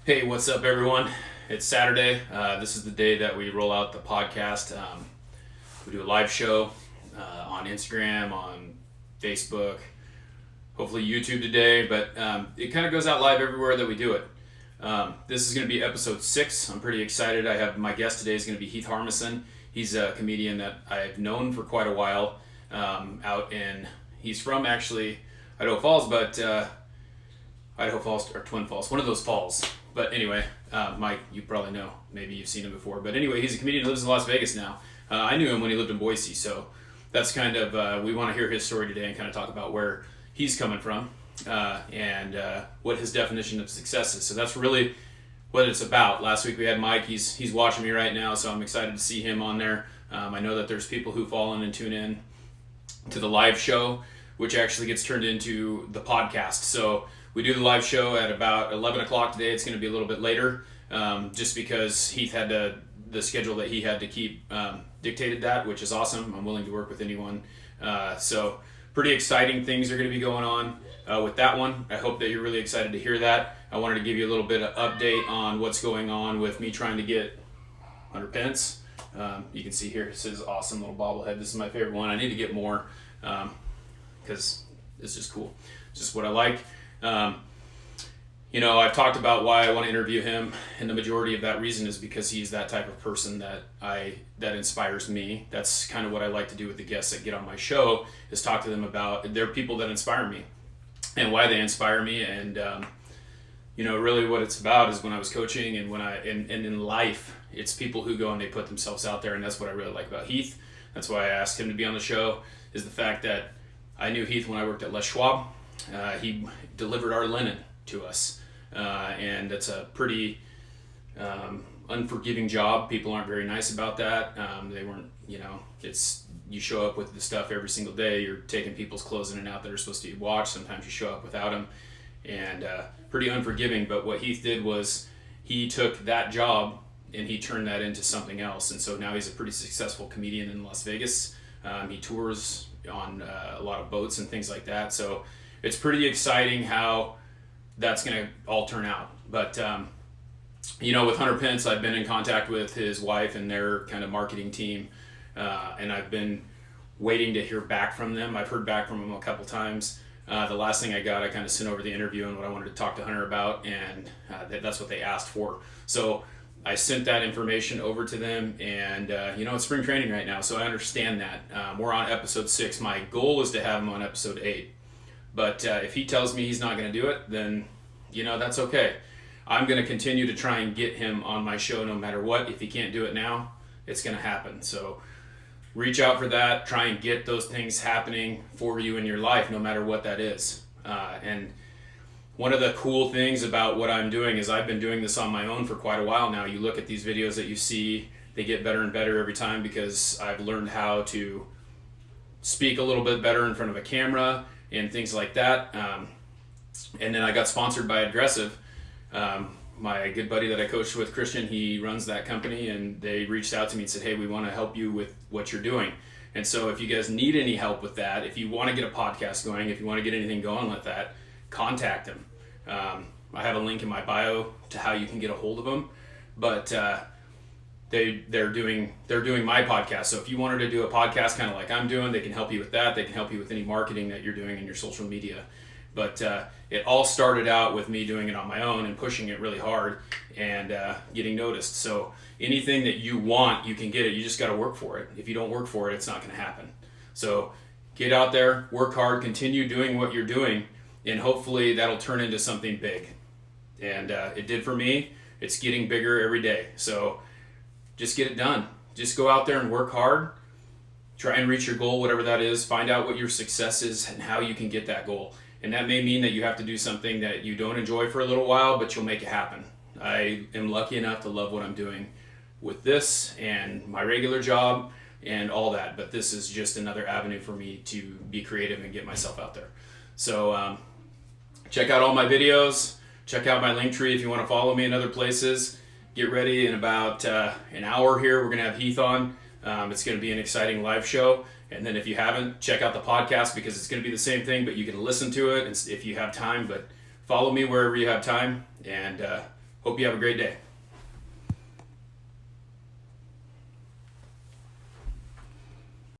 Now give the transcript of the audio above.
Hey, what's up, everyone? It's Saturday. This is the day that we roll out the podcast. We do a live show on Instagram, on Facebook, hopefully YouTube today, but it kind of goes out live everywhere that we do it. This is going to be episode 6. I'm pretty excited. I have my guest today is going to be Heath Harmison. He's a comedian that I've known for quite a while. He's from actually Idaho Falls, but Idaho Falls or Twin Falls, one of those falls. But anyway, Mike, you probably know. Maybe you've seen him before. But anyway, he's a comedian who lives in Las Vegas now. I knew him when he lived in Boise, so that's kind of, we want to hear his story today and kind of talk about where he's coming from and what his definition of success is. So that's really what it's about. Last week we had Mike. He's watching me right now, so I'm excited to see him on there. I know that there's people who fall in and tune in to the live show, which actually gets turned into the podcast. So we do the live show at about 11 o'clock today. It's going to be a little bit later just because Heath had the schedule that he had to keep dictated that, which is awesome. I'm willing to work with anyone. So pretty exciting things are going to be going on with that one. I hope that you're really excited to hear that. I wanted to give you a little bit of update on what's going on with me trying to get Hunter Pence. You can see here, it says awesome little bobblehead. This is my favorite one. I need to get more because it's just cool. It's just what I like. I've talked about why I want to interview him, and the majority of that reason is because he's that type of person that inspires me. That's kind of what I like to do with the guests that get on my show, is talk to them about they're people that inspire me and why they inspire me. And really what it's about is when I was coaching and in life, it's people who go and they put themselves out there, and that's what I really like about Heath. That's why I asked him to be on the show, is the fact that I knew Heath when I worked at Les Schwab. He delivered our linen to us, and that's a pretty unforgiving job. People aren't very nice about that. They weren't, it's you show up with the stuff every single day. You're taking people's clothes in and out that are supposed to be washed. Sometimes you show up without them, and pretty unforgiving. But what Heath did was he took that job and he turned that into something else, and so now he's a pretty successful comedian in Las Vegas. He tours on a lot of boats and things like that, so it's pretty exciting how that's going to all turn out. But with Hunter Pence, I've been in contact with his wife and their kind of marketing team, and I've been waiting to hear back from them. I've heard back from them a couple times. The last thing I got, I kind of sent over the interview and what I wanted to talk to Hunter about, and that's what they asked for. So I sent that information over to them, and it's spring training right now, so I understand that. We're on episode 6. My goal is to have him on episode 8. But if he tells me he's not going to do it, then, that's okay. I'm going to continue to try and get him on my show no matter what. If he can't do it now, it's going to happen. So reach out for that. Try and get those things happening for you in your life, no matter what that is. And one of the cool things about what I'm doing is I've been doing this on my own for quite a while now. You look at these videos that you see, they get better and better every time because I've learned how to speak a little bit better in front of a camera and things like that. And then I got sponsored by Aggressive. My good buddy that I coached with, Christian, he runs that company, and they reached out to me and said, hey, we want to help you with what you're doing. And so if you guys need any help with that, if you want to get a podcast going, if you want to get anything going with that, contact them. I have a link in my bio to how you can get a hold of them, but they're doing my podcast. So if you wanted to do a podcast kind of like I'm doing, they can help you with that. They can help you with any marketing that you're doing in your social media. But it all started out with me doing it on my own and pushing it really hard and getting noticed. So anything that you want, you can get it. You just got to work for it. If you don't work for it, it's not going to happen. So get out there, work hard, continue doing what you're doing, and hopefully that'll turn into something big. And it did for me. It's getting bigger every day. So just get it done. Just go out there and work hard. Try and reach your goal, whatever that is. Find out what your success is and how you can get that goal. And that may mean that you have to do something that you don't enjoy for a little while, but you'll make it happen. I am lucky enough to love what I'm doing with this and my regular job and all that. But this is just another avenue for me to be creative and get myself out there. So check out all my videos. Check out my link tree if you want to follow me in other places. Get ready in about an hour here. We're going to have Heath on. It's going to be an exciting live show. And then if you haven't, check out the podcast because it's going to be the same thing, but you can listen to it if you have time. But follow me wherever you have time. And Hope you have a great day.